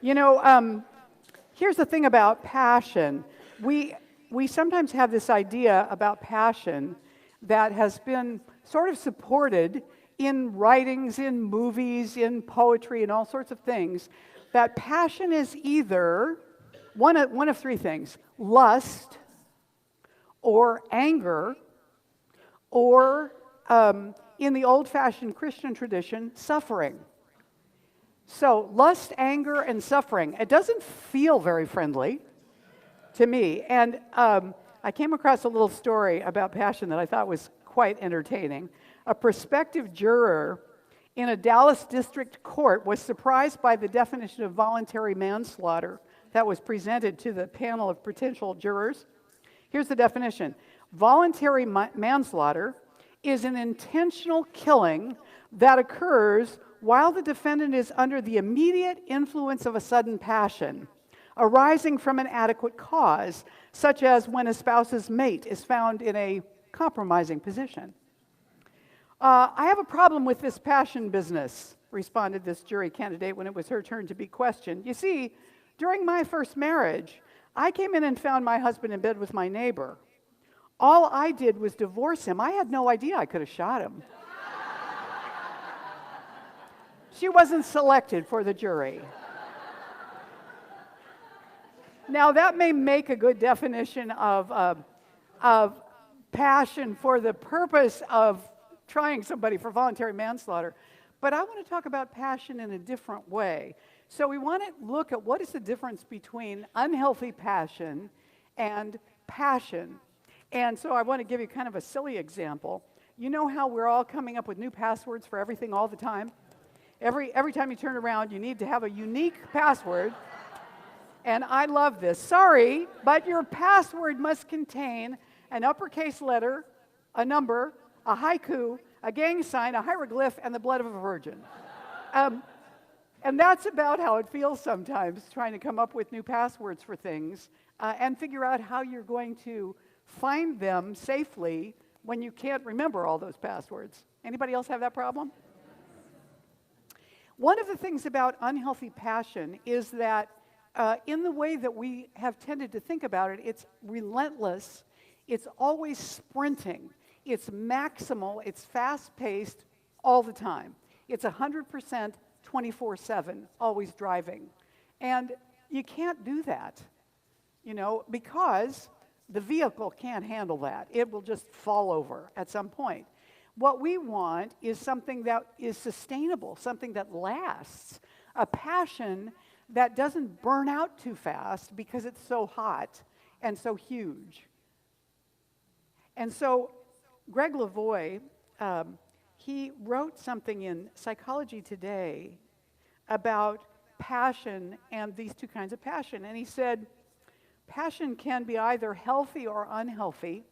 You know, here's the thing about passion. We sometimes have this idea about passion that has been sort of supported in writings, in movies, in poetry, and all sorts of things, that passion is either one of three things: lust, or anger, or in the old-fashioned Christian tradition, suffering. So lust, anger, and suffering. It doesn't feel very friendly to me. And I came across a little story about passion that I thought was quite entertaining. A prospective juror in a Dallas district court was surprised by the definition of voluntary manslaughter that was presented to the panel of potential jurors. Here's the definition. Voluntary manslaughter is an intentional killing that occurs while the defendant is under the immediate influence of a sudden passion arising from an adequate cause, such as when a spouse's mate is found in a compromising position. I have a problem with this passion business, responded this jury candidate when it was her turn to be questioned. You see, during my first marriage, I came in and found my husband in bed with my neighbor. All I did was divorce him. I had no idea I could have shot him. She wasn't selected for the jury. Now, that may make a good definition of passion for the purpose of trying somebody for voluntary manslaughter, but I want to talk about passion in a different way. So we want to look at what is the difference between unhealthy passion and passion. And so I want to give you kind of a silly example. You know how we're all coming up with new passwords for everything all the time? Every time you turn around, you need to have a unique password. And I love this. Sorry, but your password must contain an uppercase letter, a number, a haiku, a gang sign, a hieroglyph, and the blood of a virgin. And that's about how it feels sometimes, trying to come up with new passwords for things and figure out how you're going to find them safely when you can't remember all those passwords. Anybody else have that problem? One of the things about unhealthy passion is that in the way that we have tended to think about it, it's relentless, it's always sprinting, it's maximal, it's fast-paced all the time. It's 100% 24/7, always driving. And you can't do that, you know, because the vehicle can't handle that. It will just fall over at some point. What we want is something that is sustainable, something that lasts, a passion that doesn't burn out too fast because it's so hot and so huge. And so Greg Lavoie, he wrote something in Psychology Today about passion and these two kinds of passion. And he said, passion can be either healthy or unhealthy,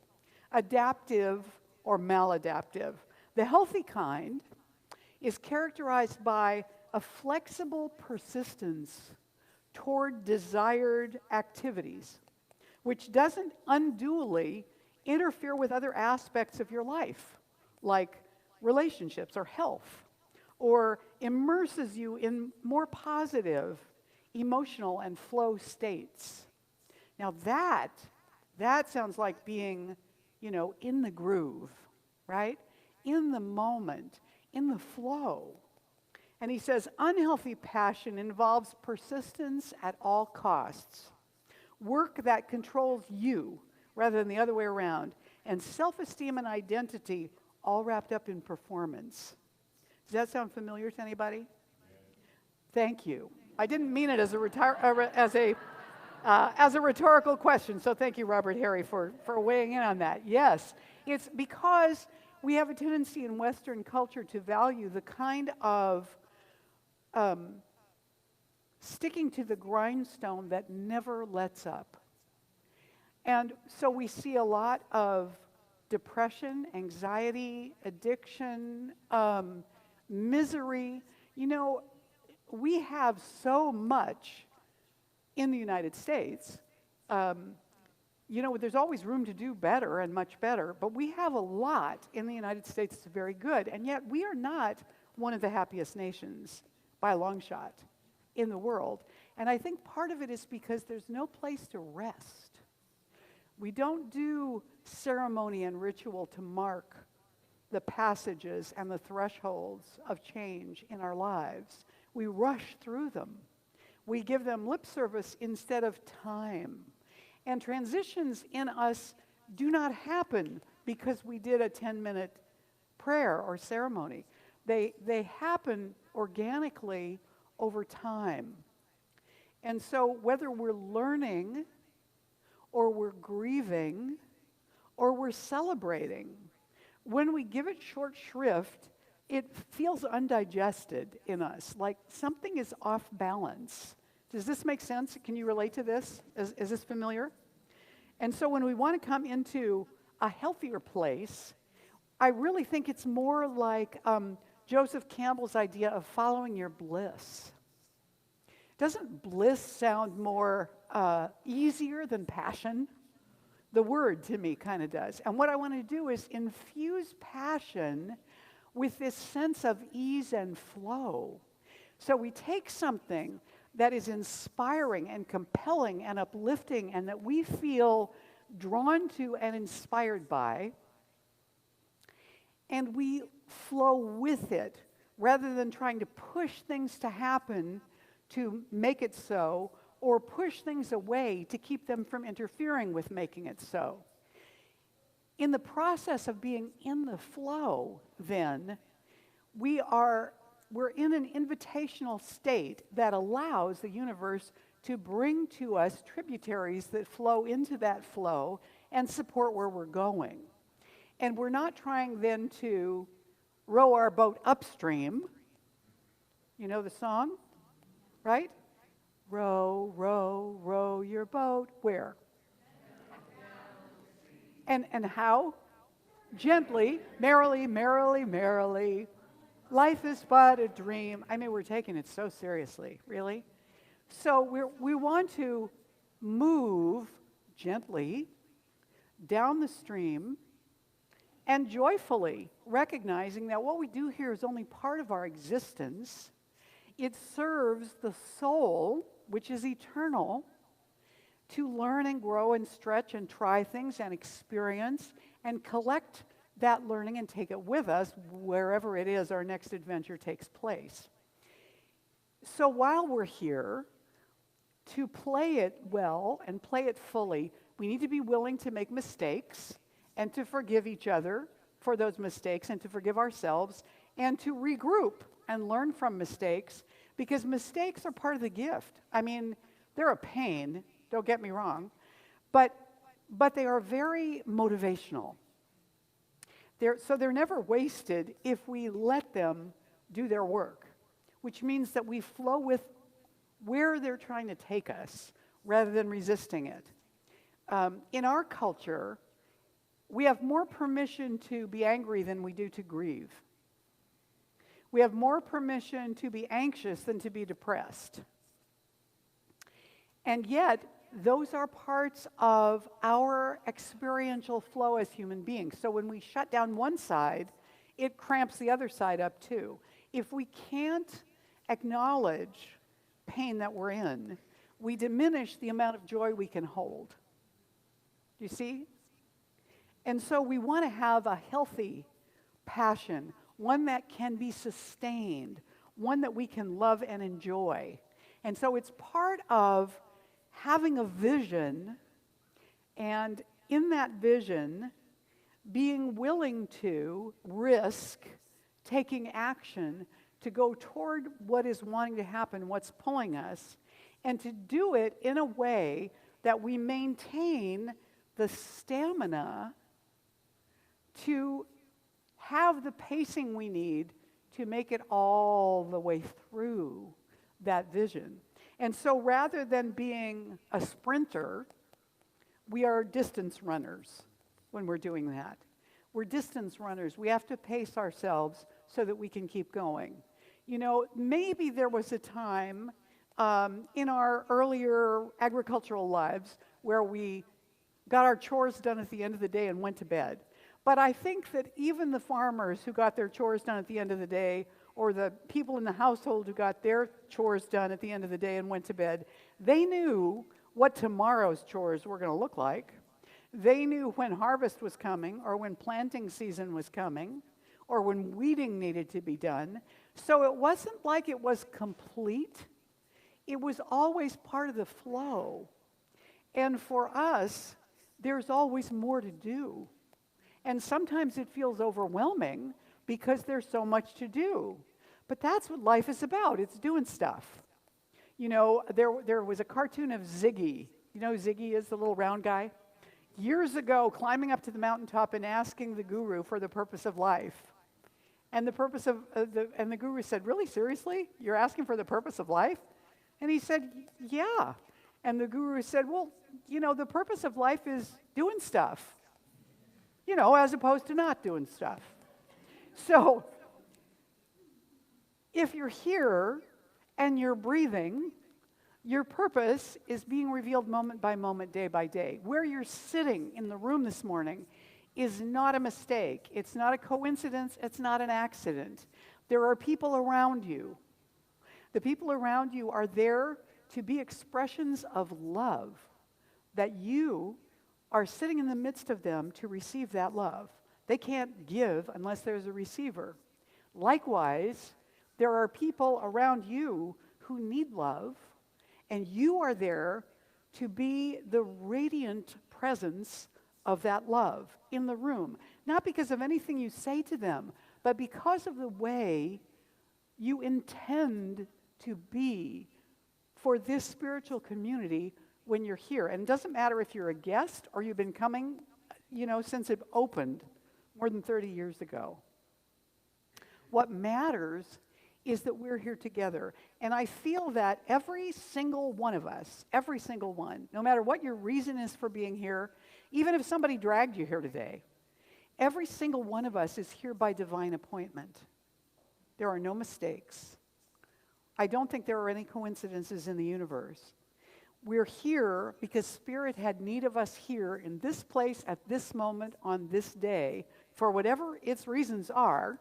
adaptive or maladaptive. The healthy kind is characterized by a flexible persistence toward desired activities, which doesn't unduly interfere with other aspects of your life, like relationships or health, or immerses you in more positive emotional and flow states. Now that sounds like being, you know, in the groove, right? In the moment, in the flow. And he says, unhealthy passion involves persistence at all costs, work that controls you rather than the other way around, and self-esteem and identity all wrapped up in performance. Does that sound familiar to anybody? Thank you. I didn't mean it as a rhetorical question, so thank you, Robert Harry, for weighing in on that. Yes, it's because we have a tendency in Western culture to value the kind of sticking to the grindstone that never lets up. And so we see a lot of depression, anxiety, addiction, misery. You know, we have so much in the United States. You know, there's always room to do better and much better, but we have a lot in the United States that's very good, and yet we are not one of the happiest nations by a long shot in the world. And I think part of it is because there's no place to rest. We don't do ceremony and ritual to mark the passages and the thresholds of change in our lives. We rush through them. We give them lip service instead of time. And transitions in us do not happen because we did a 10-minute prayer or ceremony. They happen organically over time. And so whether we're learning or we're grieving or we're celebrating, when we give it short shrift, it feels undigested in us, like something is off balance. Does this make sense? Can you relate to this? Is this familiar? And so when we want to come into a healthier place, I really think it's more like Joseph Campbell's idea of following your bliss. Doesn't bliss sound more easier than passion? The word to me kind of does. And what I want to do is infuse passion with this sense of ease and flow. So we take something that is inspiring and compelling and uplifting and that we feel drawn to and inspired by, and we flow with it rather than trying to push things to happen to make it so, or push things away to keep them from interfering with making it so. In the process of being in the flow, then, we're in an invitational state that allows the universe to bring to us tributaries that flow into that flow and support where we're going. And we're not trying then to row our boat upstream. You know the song, right? Row, row, row your boat. Where? And how? Gently, merrily, merrily, merrily. Life is but a dream. I mean, we're taking it so seriously, really. So we want to move gently down the stream and joyfully, recognizing that what we do here is only part of our existence. It serves the soul, which is eternal, to learn and grow and stretch and try things and experience and collect that learning and take it with us wherever it is our next adventure takes place. So while we're here, to play it well and play it fully, we need to be willing to make mistakes and to forgive each other for those mistakes and to forgive ourselves and to regroup and learn from mistakes, because mistakes are part of the gift. I mean, they're a pain, don't get me wrong, but they are very motivational. So they're never wasted if we let them do their work, which means that we flow with where they're trying to take us rather than resisting it. In our culture, we have more permission to be angry than we do to grieve. We have more permission to be anxious than to be depressed. And yet, those are parts of our experiential flow as human beings. So when we shut down one side, it cramps the other side up too. If we can't acknowledge pain that we're in, we diminish the amount of joy we can hold. Do you see? And so we want to have a healthy passion, one that can be sustained, one that we can love and enjoy. And so it's part of having a vision, and in that vision, being willing to risk taking action to go toward what is wanting to happen, what's pulling us, and to do it in a way that we maintain the stamina to have the pacing we need to make it all the way through that vision. And so rather than being a sprinter, we are distance runners when we're doing that. We're distance runners. We have to pace ourselves so that we can keep going. You know, maybe there was a time in our earlier agricultural lives where we got our chores done at the end of the day and went to bed. But I think that even the farmers who got their chores done at the end of the day or the people in the household who got their chores done at the end of the day and went to bed, they knew what tomorrow's chores were going to look like. They knew when harvest was coming, or when planting season was coming, or when weeding needed to be done. So it wasn't like it was complete. It was always part of the flow. And for us, there's always more to do. And sometimes it feels overwhelming because there's so much to do. But that's what life is about. It's doing stuff. You know, there was a cartoon of Ziggy. You know who Ziggy is, the little round guy? Years ago, climbing up to the mountaintop and asking the guru for the purpose of life. And the purpose of and the guru said, "Really, seriously? You're asking for the purpose of life?" And he said, "Yeah." And the guru said, "Well, you know, the purpose of life is doing stuff, you know, as opposed to not doing stuff." So if you're here and you're breathing, your purpose is being revealed moment by moment, day by day. Where you're sitting in the room this morning is not a mistake. It's not a coincidence. It's not an accident. There are people around you. The people around you are there to be expressions of love, that you are sitting in the midst of them to receive that love. They can't give unless there's a receiver. Likewise, there are people around you who need love, and you are there to be the radiant presence of that love in the room. Not because of anything you say to them, but because of the way you intend to be for this spiritual community when you're here. And it doesn't matter if you're a guest or you've been coming, you know, since it opened more than 30 years ago. What matters is that we're here together. And I feel that every single one of us, every single one, no matter what your reason is for being here, even if somebody dragged you here today, every single one of us is here by divine appointment. There are no mistakes. I don't think there are any coincidences in the universe. We're here because Spirit had need of us here in this place at this moment on this day for whatever its reasons are.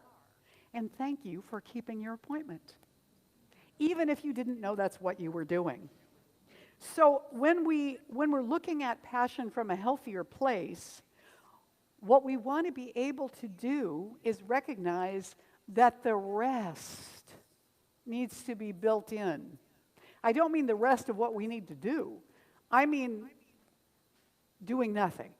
And thank you for keeping your appointment, even if you didn't know that's what you were doing. So when we're looking at passion from a healthier place, what we want to be able to do is recognize that the rest needs to be built in. I don't mean the rest of what we need to do. I mean doing nothing.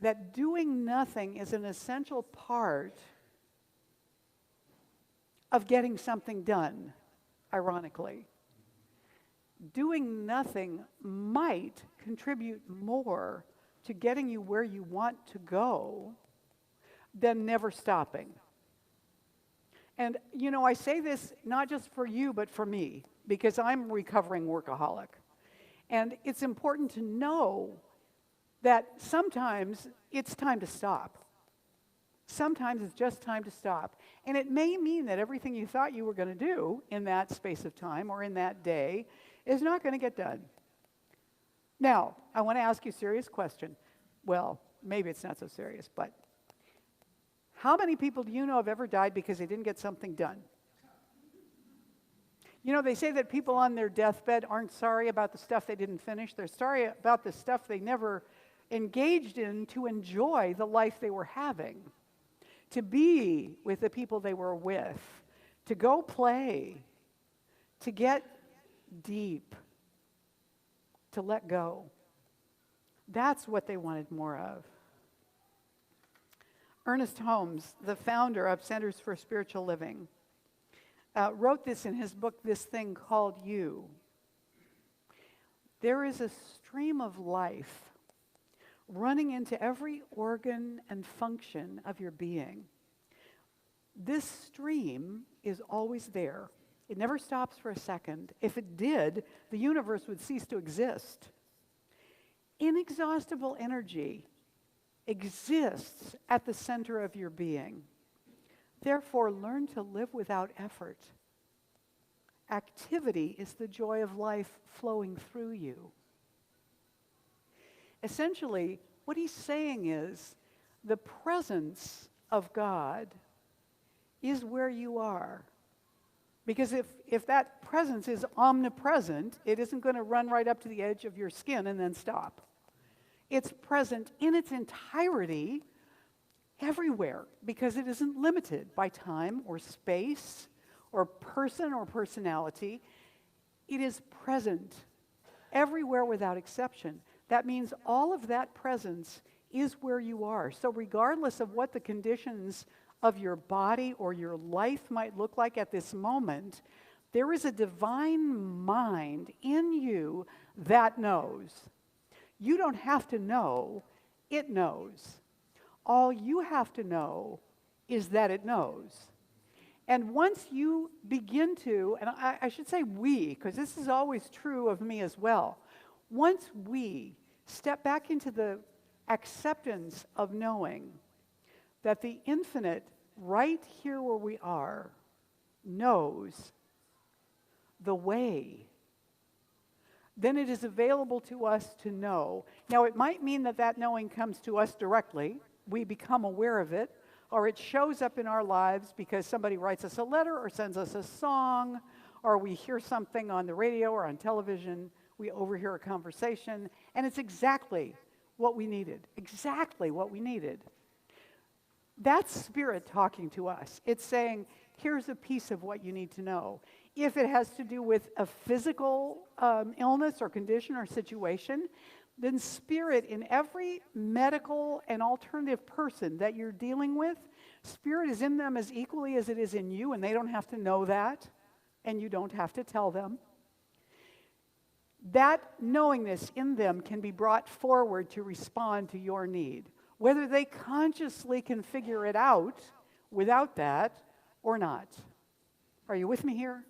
That doing nothing is an essential part of getting something done, ironically. Doing nothing might contribute more to getting you where you want to go than never stopping. And, you know, I say this not just for you, but for me, because I'm a recovering workaholic. And it's important to know that sometimes it's time to stop. Sometimes it's just time to stop. And it may mean that everything you thought you were going to do in that space of time or in that day is not going to get done. Now, I want to ask you a serious question. Well, maybe it's not so serious, but how many people do you know have ever died because they didn't get something done? You know, they say that people on their deathbed aren't sorry about the stuff they didn't finish. They're sorry about the stuff they never engaged in to enjoy the life they were having, to be with the people they were with, to go play, to get deep, to let go. That's what they wanted more of. Ernest Holmes, the founder of Centers for Spiritual Living, wrote this in his book, This Thing Called You. There is a stream of life running into every organ and function of your being. This stream is always there. It never stops for a second. If it did, the universe would cease to exist. Inexhaustible energy exists at the center of your being. Therefore, learn to live without effort. Activity is the joy of life flowing through you. Essentially, what he's saying is the presence of God is where you are. Because if that presence is omnipresent, it isn't going to run right up to the edge of your skin and then stop. It's present in its entirety everywhere, because it isn't limited by time or space or person or personality. It is present everywhere without exception. That means all of that presence is where you are. So regardless of what the conditions of your body or your life might look like at this moment, there is a divine mind in you that knows. You don't have to know, it knows. All you have to know is that it knows. And once you begin to, and I should say we, because this is always true of me as well, once we step back into the acceptance of knowing that the infinite, right here where we are, knows the way, then it is available to us to know. Now, it might mean that that knowing comes to us directly. We become aware of it, or it shows up in our lives because somebody writes us a letter or sends us a song, or we hear something on the radio or on television, we overhear a conversation, and it's exactly what we needed. Exactly what we needed. That's spirit talking to us. It's saying, here's a piece of what you need to know. If it has to do with a physical illness or condition or situation, then spirit, in every medical and alternative person that you're dealing with, spirit is in them as equally as it is in you, and they don't have to know that, and you don't have to tell them. That knowingness in them can be brought forward to respond to your need, whether they consciously can figure it out without that or not. Are you with me here?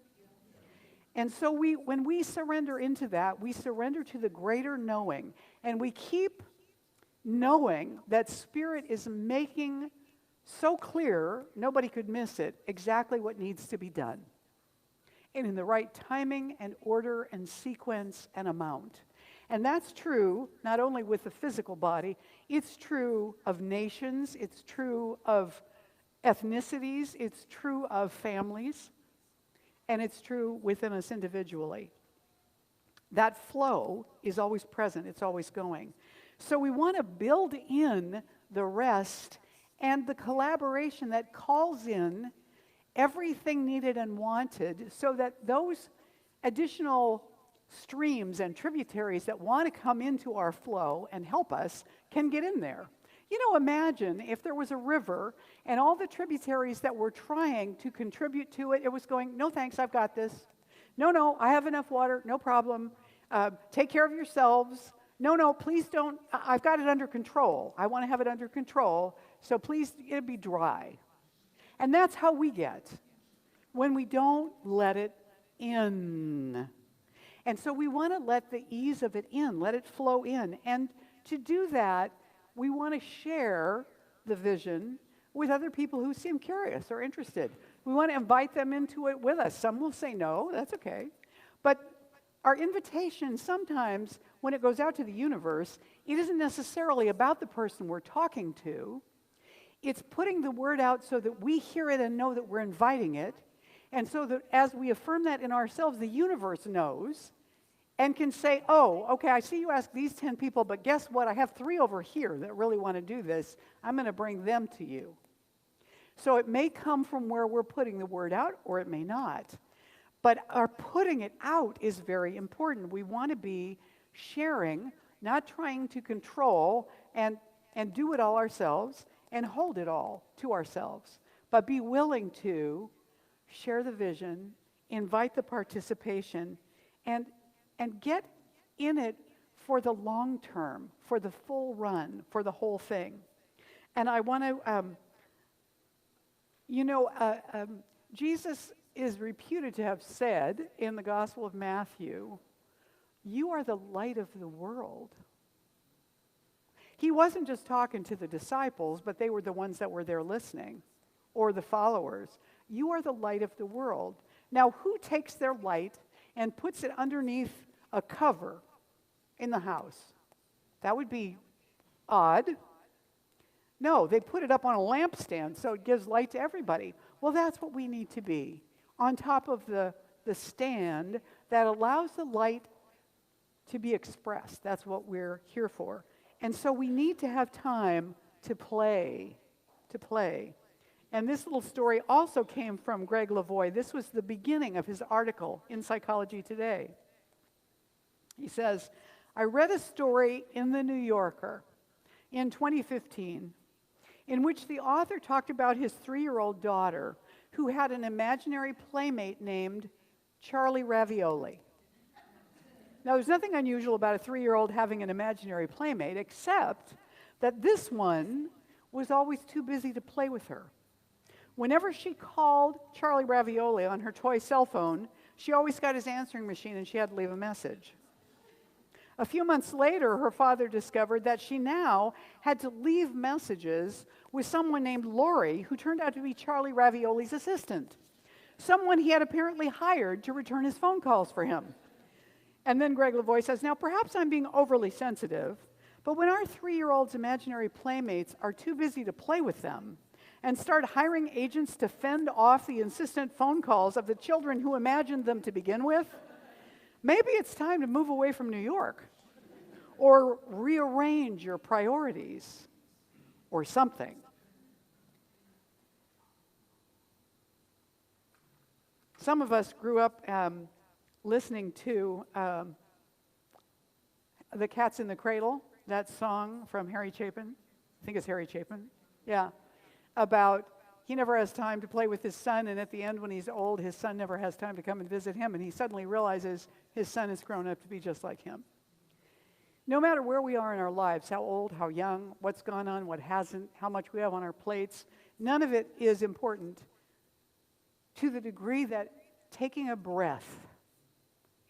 And so when we surrender into that, we surrender to the greater knowing, and we keep knowing that spirit is making so clear, nobody could miss it, exactly what needs to be done. And in the right timing and order and sequence and amount. And that's true not only with the physical body, it's true of nations, it's true of ethnicities, it's true of families, and it's true within us individually. That flow is always present, it's always going. So we want to build in the rest and the collaboration that calls in everything needed and wanted, so that those additional streams and tributaries that want to come into our flow and help us can get in there. You know, imagine if there was a river and all the tributaries that were trying to contribute to it, it was going, no thanks, I've got this. No, I have enough water, no problem. Take care of yourselves. No, please don't, I've got it under control. I want to have it under control, so please, it'll be dry. And that's how we get when we don't let it in. And so we want to let the ease of it in, let it flow in. And to do that, we want to share the vision with other people who seem curious or interested. We want to invite them into it with us. Some will say no, that's okay. But our invitation sometimes, when it goes out to the universe, it isn't necessarily about the person we're talking to. It's putting the word out so that we hear it and know that we're inviting it. And so that as we affirm that in ourselves, the universe knows and can say, oh, okay, I see you asked these 10 people, but guess what? I have 3 over here that really want to do this. I'm going to bring them to you. So it may come from where we're putting the word out, or it may not. But our putting it out is very important. We want to be sharing, not trying to control and do it all ourselves and hold it all to ourselves, but be willing to share the vision, invite the participation, and get in it for the long term, for the full run, for the whole thing. And I want to, Jesus is reputed to have said in the Gospel of Matthew, you are the light of the world. He wasn't just talking to the disciples, but they were the ones that were there listening, or the followers. You are the light of the world. Now, who takes their light and puts it underneath a cover in the house? That would be odd. No, they put it up on a lampstand so it gives light to everybody. Well, that's what we need to be, on top of the stand that allows the light to be expressed. That's what we're here for. And so we need to have time to play. And this little story also came from Greg Lavoie. This was the beginning of his article in Psychology Today. He says, I read a story in the New Yorker in 2015 in which the author talked about his 3-year-old daughter who had an imaginary playmate named Charlie Ravioli. Now, there's nothing unusual about a 3-year-old having an imaginary playmate, except that this one was always too busy to play with her. Whenever she called Charlie Ravioli on her toy cell phone, she always got his answering machine and she had to leave a message. A few months later, her father discovered that she now had to leave messages with someone named Lori, who turned out to be Charlie Ravioli's assistant, someone he had apparently hired to return his phone calls for him. And then Greg Lavoie says, now perhaps I'm being overly sensitive, but when our 3-year-old's imaginary playmates are too busy to play with them and start hiring agents to fend off the insistent phone calls of the children who imagined them to begin with, maybe it's time to move away from New York or rearrange your priorities or something. Some of us grew up listening to The Cat's in the Cradle, that song from Harry Chapin. I think it's Harry Chapin. Yeah. About he never has time to play with his son, and at the end when he's old, his son never has time to come and visit him, and he suddenly realizes his son has grown up to be just like him. No matter where we are in our lives, how old, how young, what's gone on, what hasn't, how much we have on our plates, none of it is important to the degree that taking a breath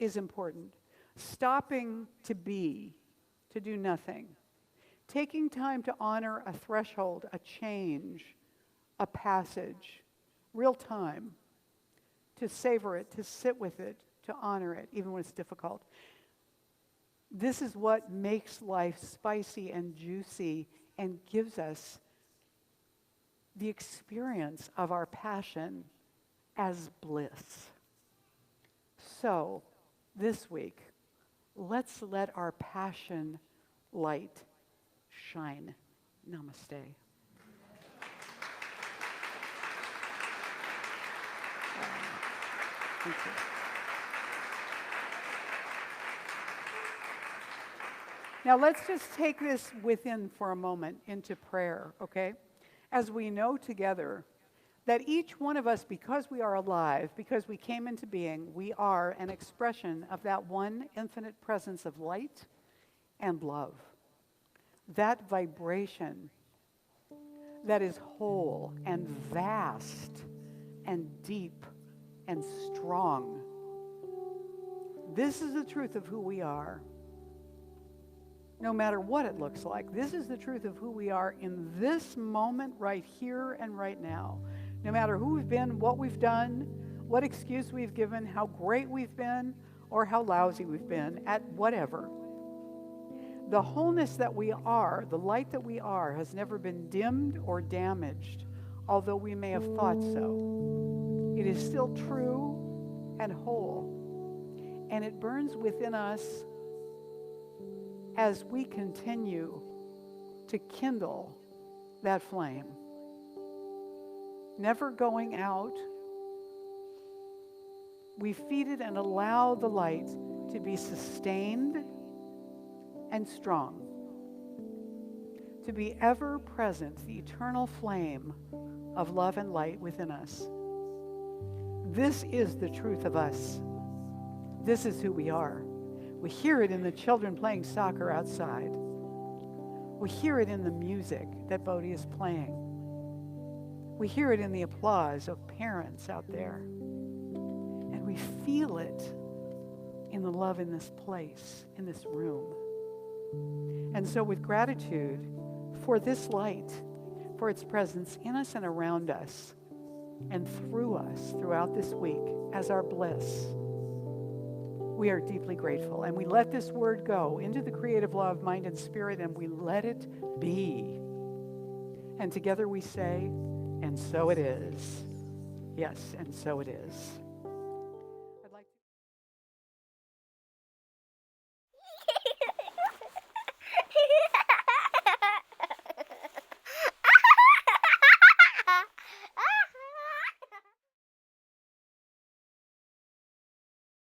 is important. Stopping to be, to do nothing. Taking time to honor a threshold, a change, a passage, real time, to savor it, to sit with it, to honor it, even when it's difficult. This is what makes life spicy and juicy and gives us the experience of our passion as bliss. So, this week, let's let our passion light shine. Namaste. Thank you. Now let's just take this within for a moment into prayer, okay? As we know together that each one of us, because we are alive, because we came into being, we are an expression of that one infinite presence of light and love. That vibration that is whole and vast and deep and strong. This is the truth of who we are. No matter what it looks like, this is the truth of who we are in this moment, right here and right now. No matter who we've been, what we've done, what excuse we've given, how great we've been, or how lousy we've been at whatever. The wholeness that we are, the light that we are, has never been dimmed or damaged, although we may have thought so. It is still true and whole, and it burns within us as we continue to kindle that flame. Never going out. We feed it and allow the light to be sustained and strong, to be ever present, the eternal flame of love and light within us. This is the truth of us. This is who we are. We hear it in the children playing soccer outside. We hear it in the music that Bodhi is playing. We hear it in the applause of parents out there. And we feel it in the love in this place, in this room. And so with gratitude for this light, for its presence in us and around us, and through us throughout this week as our bliss, we are deeply grateful. And we let this word go into the creative law of mind and spirit, and we let it be. And together we say, and so it is. Yes, and so it is.